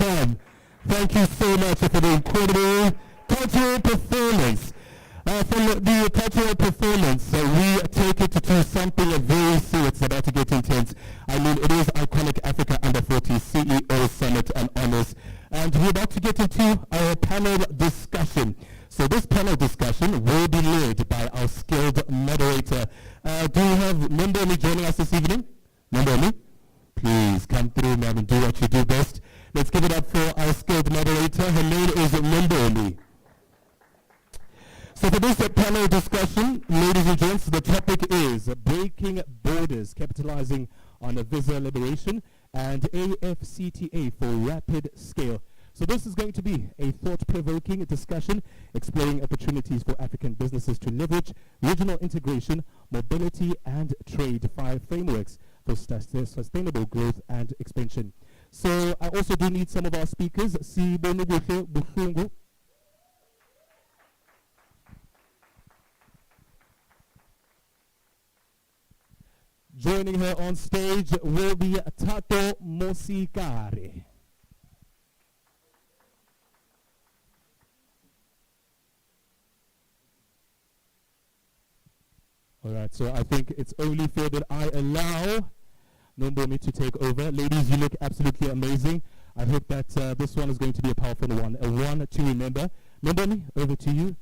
Welcome. Thank you so much for the incredible cultural performance. For the cultural performance, we take it to something very serious about to get intense. I mean, it is iconic Africa Under 40 CEO Summit and Honors. And we're about to get into our panel discussion. So this panel discussion will be led by our skilled moderator. Do we have Nombomi joining us this evening? Nombomi? Please come through, ma'am, and do what you do best. Let's give it up for our skilled moderator. Her name is Nombomi. So for this panel discussion, ladies and gents, the topic is breaking borders, capitalizing on visa liberation and AFCTA for rapid scale. So this is going to be a thought-provoking discussion exploring opportunities for African businesses to leverage regional integration, mobility, and trade via frameworks for sustainable growth and expansion. So I also do need some of our speakers. Sibone Buhlungu. Joining her on stage will be Tato Mosikare. All right, so I think it's only fair that I allow Nombomi to take over. Ladies, you look absolutely amazing. I hope that this one is going to be a powerful one, a one to remember. Nombomi, over to you.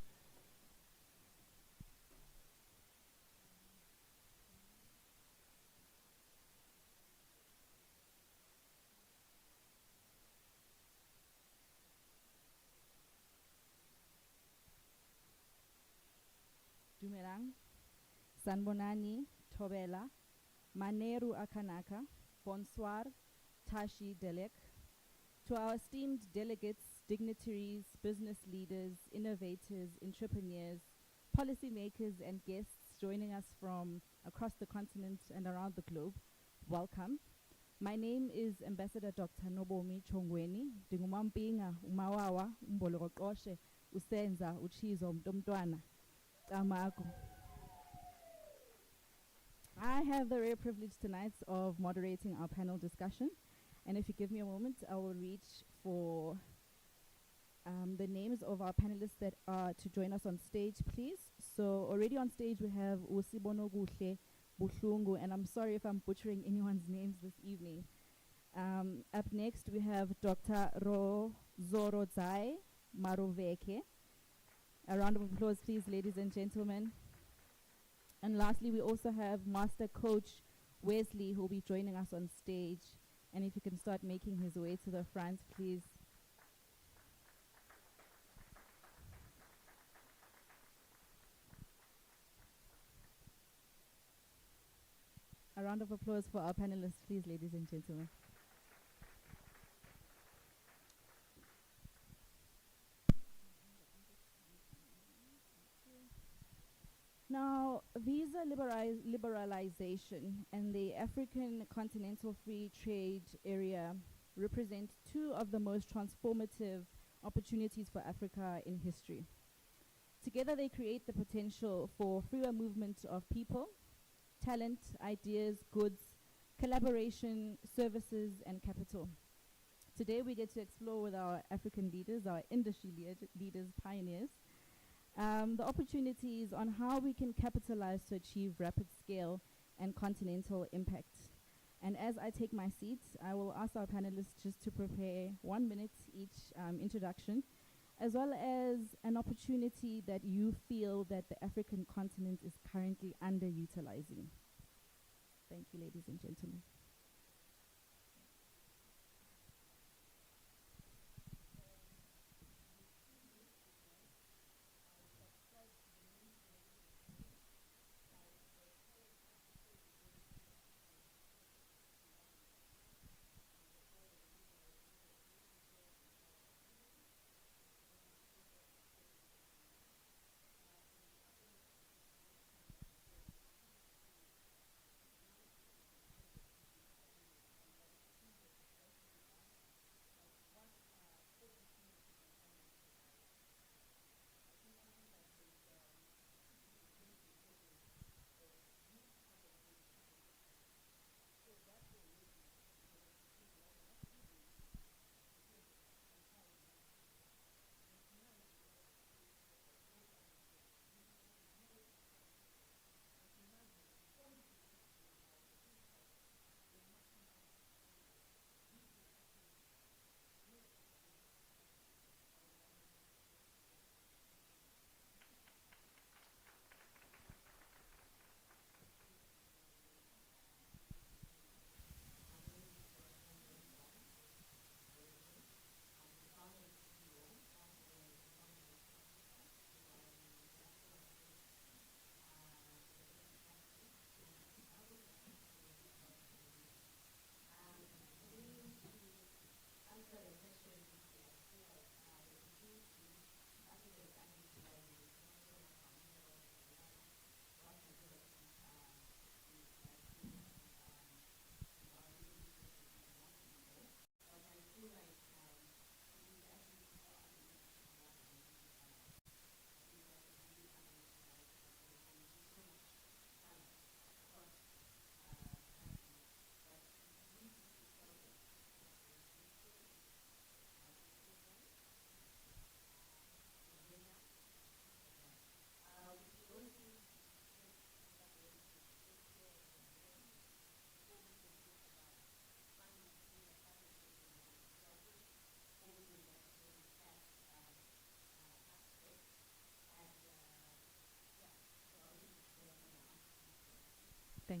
Dumelang, Sanbonani, Tobela, Maneru Akanaka, Bonsoir, Tashi Delek. To our esteemed delegates, dignitaries, business leaders, innovators, entrepreneurs, policymakers, and guests joining us from across the continent and around the globe, welcome. My name is Ambassador Dr. Nombomi Chongweni, Dingumampinga, Umawawa, Mbolokoshe, Usenza, Uchizo, Mdomtwana. I have the rare privilege tonight of moderating our panel discussion, and if you give me a moment, I will reach for the names of our panelists that are to join us on stage, please. So already on stage we have Usibono Buhlungu, and I'm sorry if I'm butchering anyone's names this evening. Up next we have Dr. Zorodzai Maroveke. A round of applause, please, ladies and gentlemen. And lastly, we also have Master Coach Wesley, who will be joining us on stage. And if you can start making his way to the front, please. A round of applause for our panelists, please, ladies and gentlemen. Now, visa liberalization and the African Continental Free Trade Area represent two of the most transformative opportunities for Africa in history. Together, they create the potential for freer movement of people, talent, ideas, goods, collaboration, services, and capital. Today, we get to explore with our African leaders, our industry leaders, pioneers, the opportunities on how we can capitalize to achieve rapid scale and continental impact. And as I take my seat, I will ask our panelists just to prepare 1 minute each introduction, as well as an opportunity that you feel that the African continent is currently underutilizing. Thank you, ladies and gentlemen.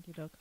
Thank you, Doc.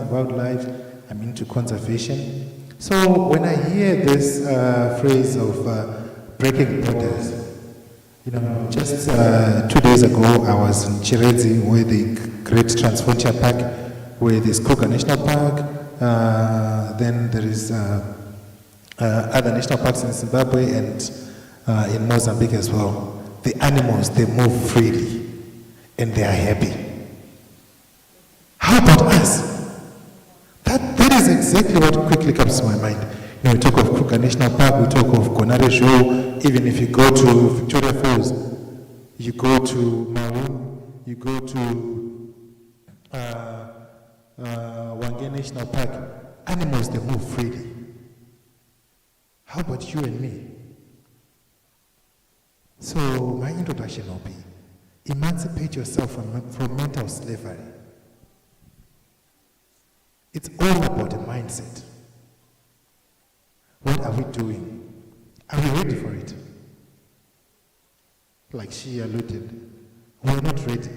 Wildlife, I'm into conservation. So when I hear this phrase of breaking borders, just 2 days ago I was in Chiredzi where the Great Transfrontier Park, where there's Kruger National Park, then there is other national parks in Zimbabwe and in Mozambique as well. The animals, they move freely and they are happy. How about us? That is exactly what quickly comes to my mind. We talk of Kruger National Park, we talk of Gonare Show, even if you go to Victoria Falls, you go to Maroon, you go to Wange National Park, animals, they move freely. How about you and me? So my introduction will be, emancipate yourself from mental slavery. It's all about a mindset. What are we doing? Are we ready for it? Like she alluded, we're not ready.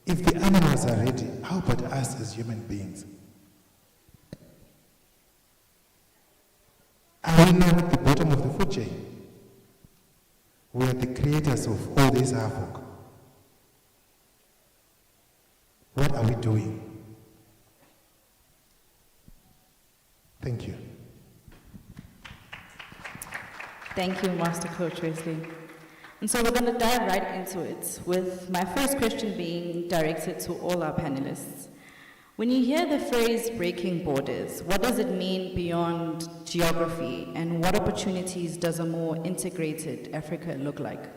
If the animals are ready, how about us as human beings? Are we now at the bottom of the food chain? We are the creators of all this havoc. What are we doing? Thank you. Thank you, Master Coach Wesley. And so we're going to dive right into it, with my first question being directed to all our panelists. When you hear the phrase breaking borders, what does it mean beyond geography, and what opportunities does a more integrated Africa look like?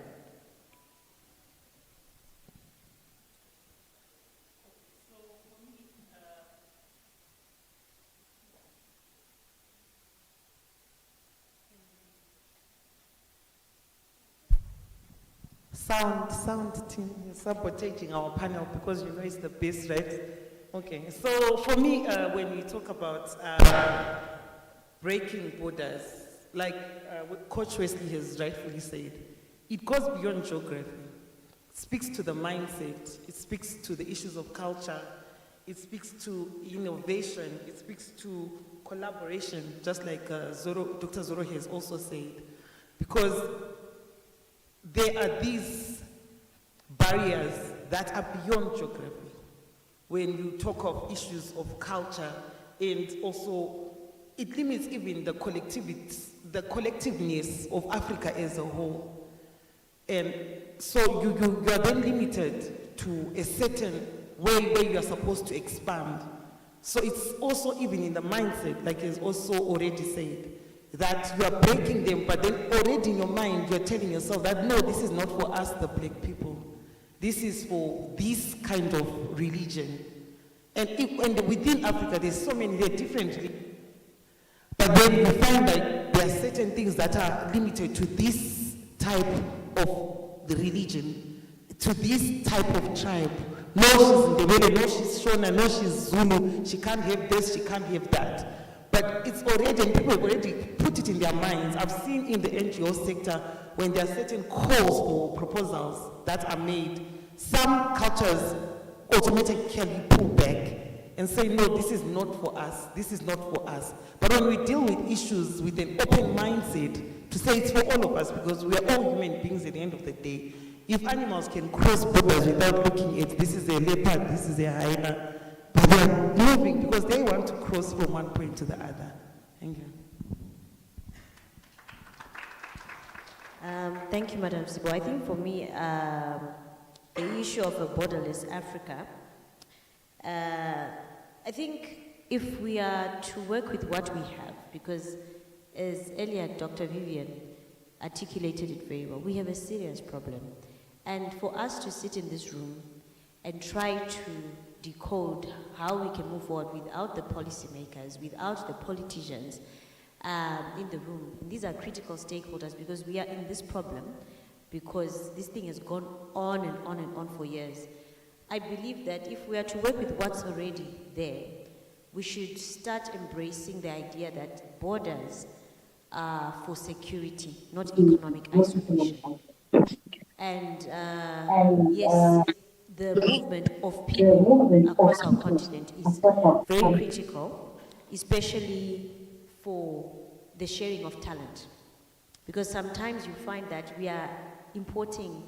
Sound team, you're sabotaging our panel because you know it's the best, right? Okay, so for me, when we talk about breaking borders, like what Coach Wesley has rightfully said, it goes beyond geography. It speaks to the mindset, it speaks to the issues of culture, it speaks to innovation, it speaks to collaboration, just like Dr. Zoro has also said, because there are these barriers that are beyond geography. When you talk of issues of culture, and also it limits even the collectiveness of Africa as a whole. And so you are then limited to a certain way where you are supposed to expand. So it's also even in the mindset, like is also already said, that you are breaking them, but then already in your mind you're telling yourself that no, this is not for us, the black people. This is for this kind of religion. And within Africa, there are different religions. But then you find that there are certain things that are limited to this type of the religion, to this type of tribe. No, she's Ndebele, no, she's Shona, no, she's Zulu. She can't have this, she can't have that. But it's already, and people have already put it in their minds. I've seen in the NGO sector, when there are certain calls for proposals that are made, some cultures automatically pull back and say, no, this is not for us, this is not for us. But when we deal with issues with an open mindset, to say it's for all of us, because we are all human beings at the end of the day. If animals can cross borders without looking at, this is a leopard, this is a hyena, but they are moving because they want to cross from one point to the other. Thank you. Thank you, Madam Sibo. I think for me, the issue of a borderless Africa, I think if we are to work with what we have, because as earlier Dr. Vivian articulated it very well, we have a serious problem. And for us to sit in this room and try to decode how we can move forward without the policymakers, without the politicians in the room, these are critical stakeholders because we are in this problem because this thing has gone on and on and on for years. I believe that if we are to work with what's already there, we should start embracing the idea that borders are for security, not economic isolation. And yes, the movement of people across our continent is very critical, especially for the sharing of talent. Because sometimes you find that we are importing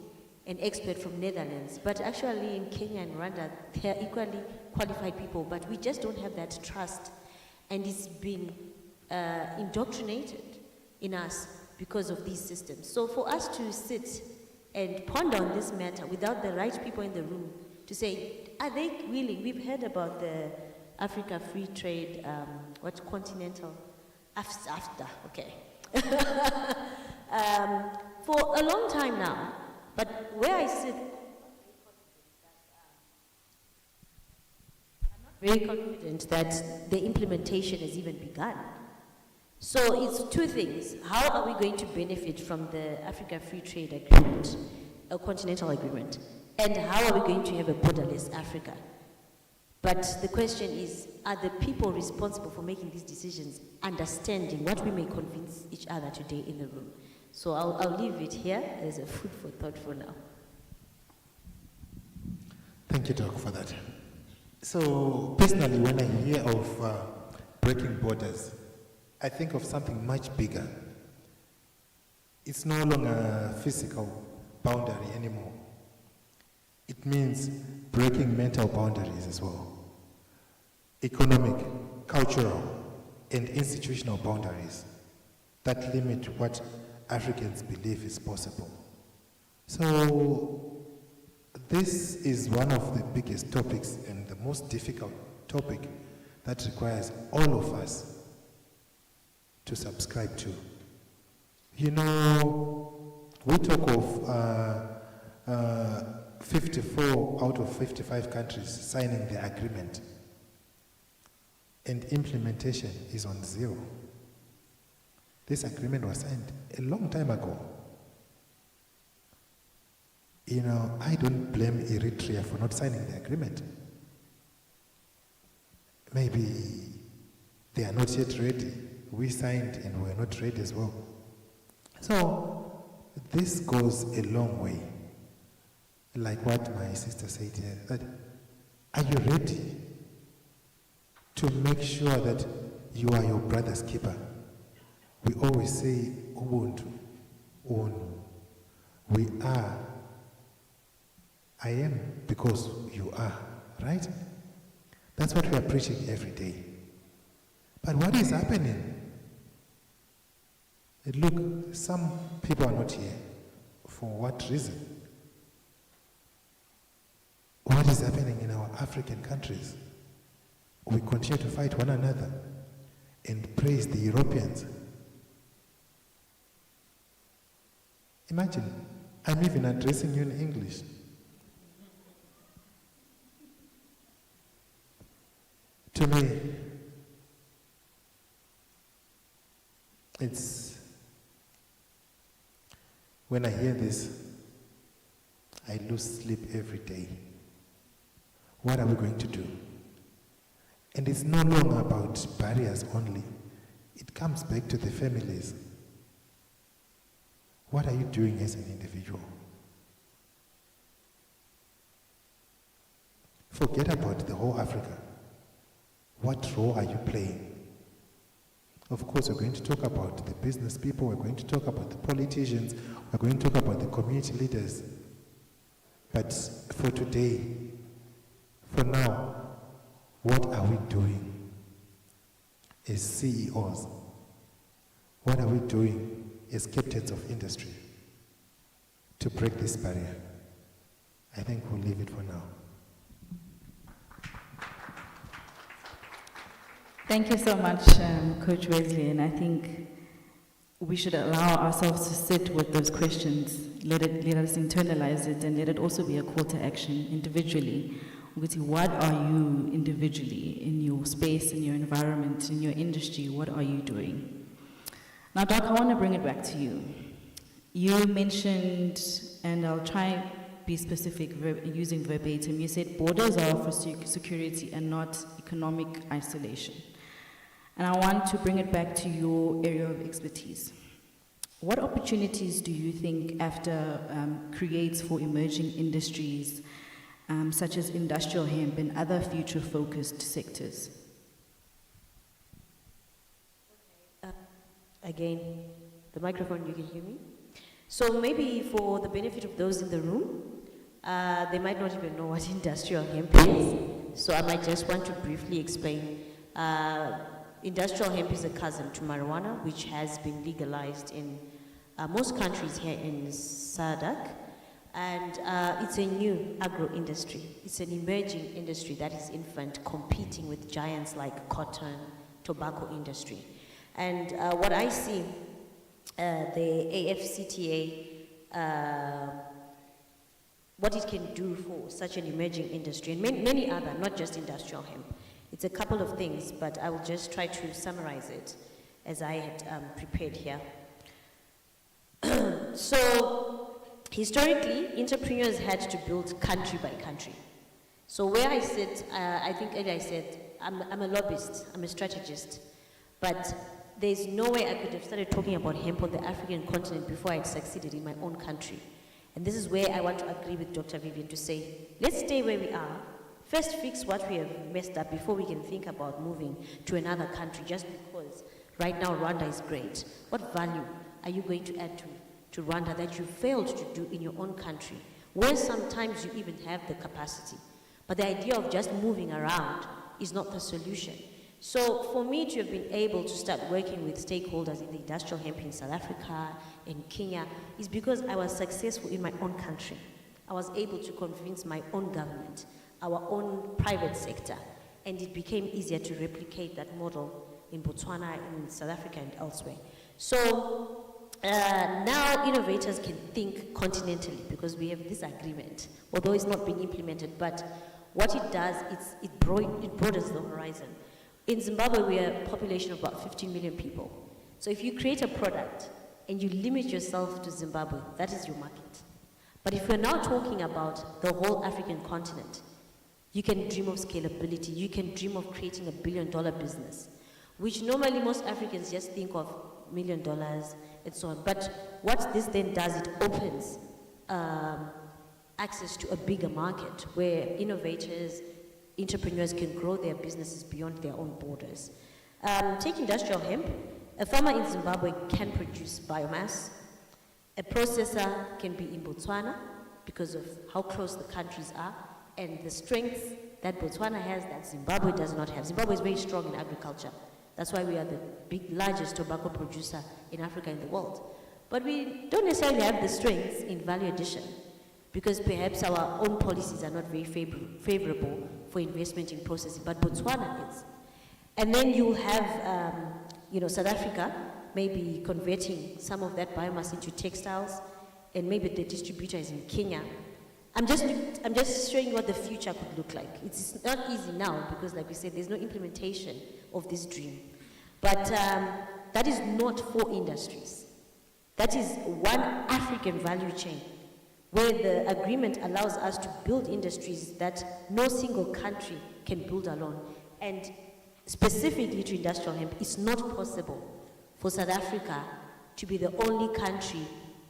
an expert from Netherlands, but actually in Kenya and Rwanda, they are equally qualified people, but we just don't have that trust. And it's been indoctrinated in us because of these systems. So for us to sit and ponder on this matter without the right people in the room to say, are they willing? We've heard about the Africa Free Trade, continental, AfTA, okay. For a long time now, but where I sit, I'm not very confident that the implementation has even begun. So it's two things. How are we going to benefit from the Africa Free Trade Agreement, a continental agreement? And how are we going to have a borderless Africa? But the question is, are the people responsible for making these decisions understanding what we may convince each other today in the room? So I'll leave it here as a food for thought for now. Thank you, Doc, for that. So personally, when I hear of breaking borders, I think of something much bigger. It's no longer a physical boundary anymore. It means breaking mental boundaries as well. Economic, cultural, and institutional boundaries that limit what Africans believe is possible. So this is one of the biggest topics and the most difficult topic that requires all of us to subscribe to. You know, we talk of 54 out of 55 countries signing the agreement, and implementation is on 0. This agreement was signed a long time ago. You know, I don't blame Eritrea for not signing the agreement. Maybe they are not yet ready. We signed and we're not ready as well. So this goes a long way. Like what my sister said here, that are you ready to make sure that you are your brother's keeper? We always say, Ubuntu, Unu. We are. I am because you are, right? That's what we are preaching every day. But what is happening? Look, some people are not here. For what reason? What is happening in our African countries? We continue to fight one another and praise the Europeans. Imagine, I'm even addressing you in English. To me, it's, when I hear this, I lose sleep every day. What are we going to do? And it's no longer about barriers only. It comes back to the families. What are you doing as an individual? Forget about the whole Africa. What role are you playing? Of course, we're going to talk about the business people, we're going to talk about the politicians, we're going to talk about the community leaders. But for today, for now, what are we doing as CEOs? What are we doing as captains of industry? to break this barrier. I think we'll leave it for now. Thank you so much, Coach Wesley, and I think we should allow ourselves to sit with those questions, let us internalize it, and let it also be a call to action individually. What are you individually in your space, in your environment, in your industry? What are you doing? Now, Doc, I want to bring it back to you. You mentioned, and I'll try be specific using verbatim, you said borders are for security and not economic isolation. And I want to bring it back to your area of expertise. What opportunities do you think AFTA creates for emerging industries such as industrial hemp and other future-focused sectors? Again, the microphone, you can hear me? So maybe for the benefit of those in the room, they might not even know what industrial hemp is. So I might just want to briefly explain. Industrial hemp is a cousin to marijuana, which has been legalized in most countries here in SADC. And it's a new agro-industry. It's an emerging industry that is infant, competing with giants like cotton, tobacco industry. And what I see, the AFCTA, what it can do for such an emerging industry, and many other, not just industrial hemp. It's a couple of things, but I will just try to summarize it as I had prepared here. So, historically, entrepreneurs had to build country by country. So where I sit, I think earlier I said, I'm a lobbyist, I'm a strategist, but there's no way I could have started talking about hemp on the African continent before I had succeeded in my own country. And this is where I want to agree with Dr. Vivian to say, let's stay where we are. First fix what we have messed up before we can think about moving to another country just because right now Rwanda is great. What value are you going to add to Rwanda that you failed to do in your own country, where sometimes you even have the capacity? But the idea of just moving around is not the solution. So for me to have been able to start working with stakeholders in the industrial hemp in South Africa, in Kenya, is because I was successful in my own country. I was able to convince my own government, our own private sector, and it became easier to replicate that model in Botswana, in South Africa, and elsewhere. So now innovators can think continentally because we have this agreement, although it's not being implemented, but what it does, it broadens the horizon. In Zimbabwe, we are a population of about 15 million people. So if you create a product and you limit yourself to Zimbabwe, that is your market. But if we're now talking about the whole African continent, you can dream of scalability. You can dream of creating $1 billion business, which normally most Africans just think of $1 million and so on. But what this then does, it opens access to a bigger market where innovators, entrepreneurs can grow their businesses beyond their own borders. Take industrial hemp. A farmer in Zimbabwe can produce biomass. A processor can be in Botswana because of how close the countries are and the strengths that Botswana has that Zimbabwe does not have. Zimbabwe is very strong in agriculture. That's why we are the largest tobacco producer in Africa and the world. But we don't necessarily have the strengths in value addition because perhaps our own policies are not very favorable for investment in processing, but Botswana is. And then you have, South Africa maybe converting some of that biomass into textiles, and maybe the distributor is in Kenya. I'm just showing you what the future could look like. It's not easy now because, like we said, there's no implementation of this dream. But that is not for industries. That is one African value chain where the agreement allows us to build industries that no single country can build alone. And specifically to industrial hemp, it's not possible for South Africa to be the only country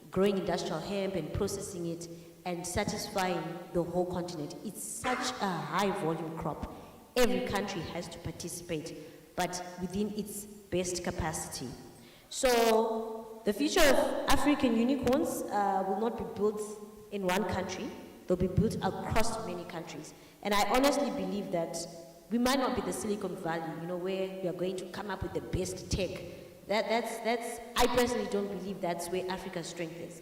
growing industrial hemp and processing it and satisfying the whole continent. It's such a high volume crop. Every country has to participate, but within its best capacity. So the future of African unicorns will not be built in one country. They'll be built across many countries. And I honestly believe that we might not be the Silicon Valley, where we are going to come up with the best tech. I personally don't believe that's where Africa's strength is.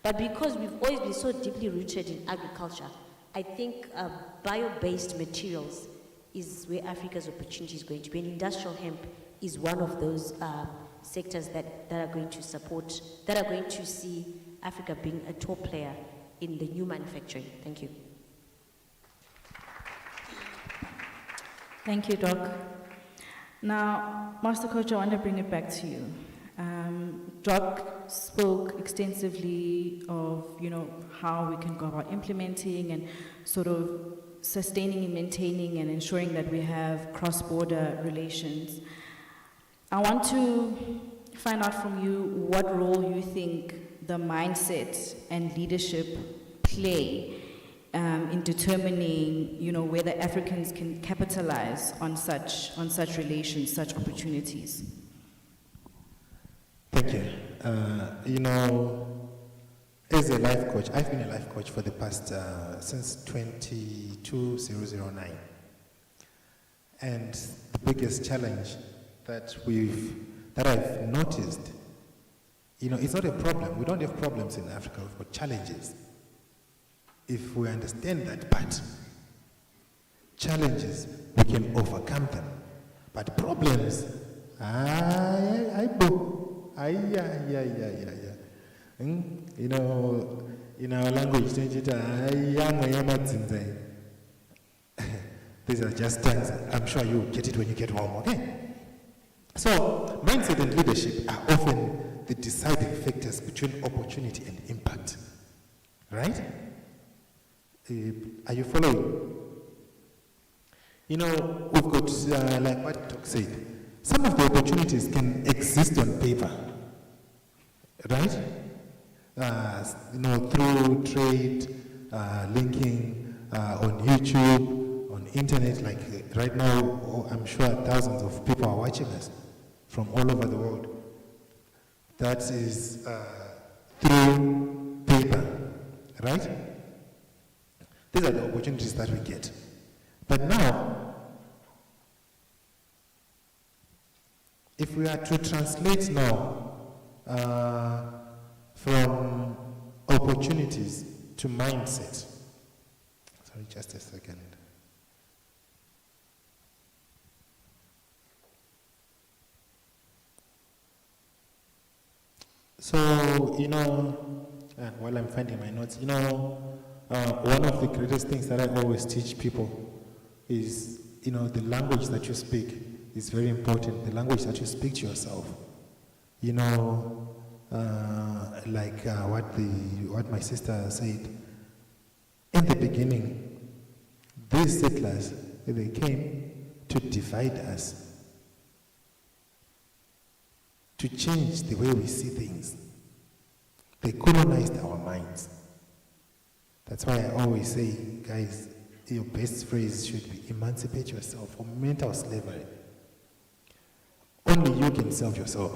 But because we've always been so deeply rooted in agriculture, I think bio-based materials is where Africa's opportunity is going to be. And industrial hemp is one of those sectors that are going to support, that are going to see Africa being a top player in the new manufacturing. Thank you. Thank you, Doc. Now, Master Coach, I want to bring it back to you. Doc spoke extensively of, how we can go about implementing and sort of sustaining and maintaining and ensuring that we have cross-border relations. I want to find out from you what role you think the mindset and leadership play in determining, whether Africans can capitalize on such relations, such opportunities. Thank you. As a life coach, I've been a life coach for the past, since 2009. And the biggest challenge that I've noticed, it's not a problem. We don't have problems in Africa, we've got challenges. If we understand that part, challenges, we can overcome them. But problems, in our language, these are just things. I'm sure you get it when you get home, okay? So, mindset and leadership are often the deciding factors between opportunity and impact. Right? Are you following? We've got, like what Doc said, some of the opportunities can exist on paper. Right? Through trade, linking, on YouTube, on internet, like right now, I'm sure thousands of people are watching us from all over the world. That is through paper, right? These are the opportunities that we get. But now, if we are to translate now from opportunities to mindset, sorry, just a second. So, while I'm finding my notes, one of the greatest things that I always teach people is, the language that you speak is very important. The language that you speak to yourself. What my sister said. In the beginning, these settlers, they came to divide us, to change the way we see things. They colonized our minds. That's why I always say, guys, your best phrase should be emancipate yourself from mental slavery. Only you can serve yourself.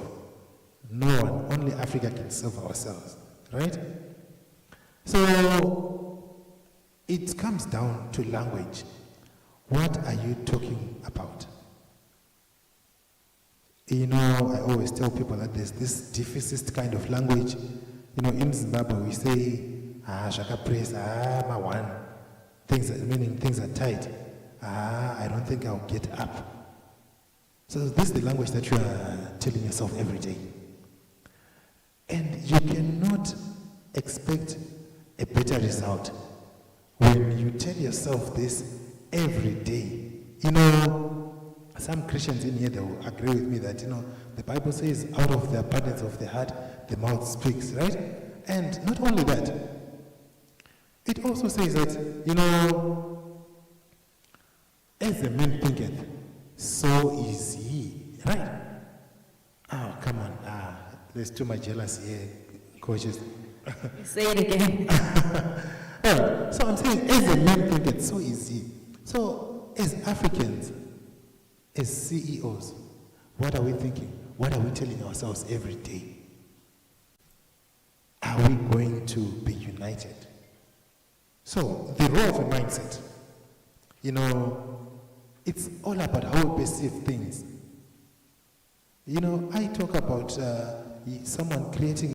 No one, only Africa can serve ourselves, right? So, it comes down to language. What are you talking about? I always tell people that there's this deficit kind of language. In Zimbabwe we say, shaka praise, my one. Meaning things are tight. I don't think I'll get up. So this is the language that you are telling yourself every day. And you cannot expect a better result when you tell yourself this every day. Some Christians in here, they will agree with me that, the Bible says out of the abundance of the heart, the mouth speaks, right? And not only that, it also says that, as a man thinketh, so is he, right? Oh, come on. There's too much jealousy here, coaches. Say it again. Right. So I'm saying, as a man thinketh, so is he. So, as Africans, as CEOs, what are we thinking? What are we telling ourselves every day? Are we going to be united? So, the role of a mindset, it's all about how we perceive things. I talk about someone creating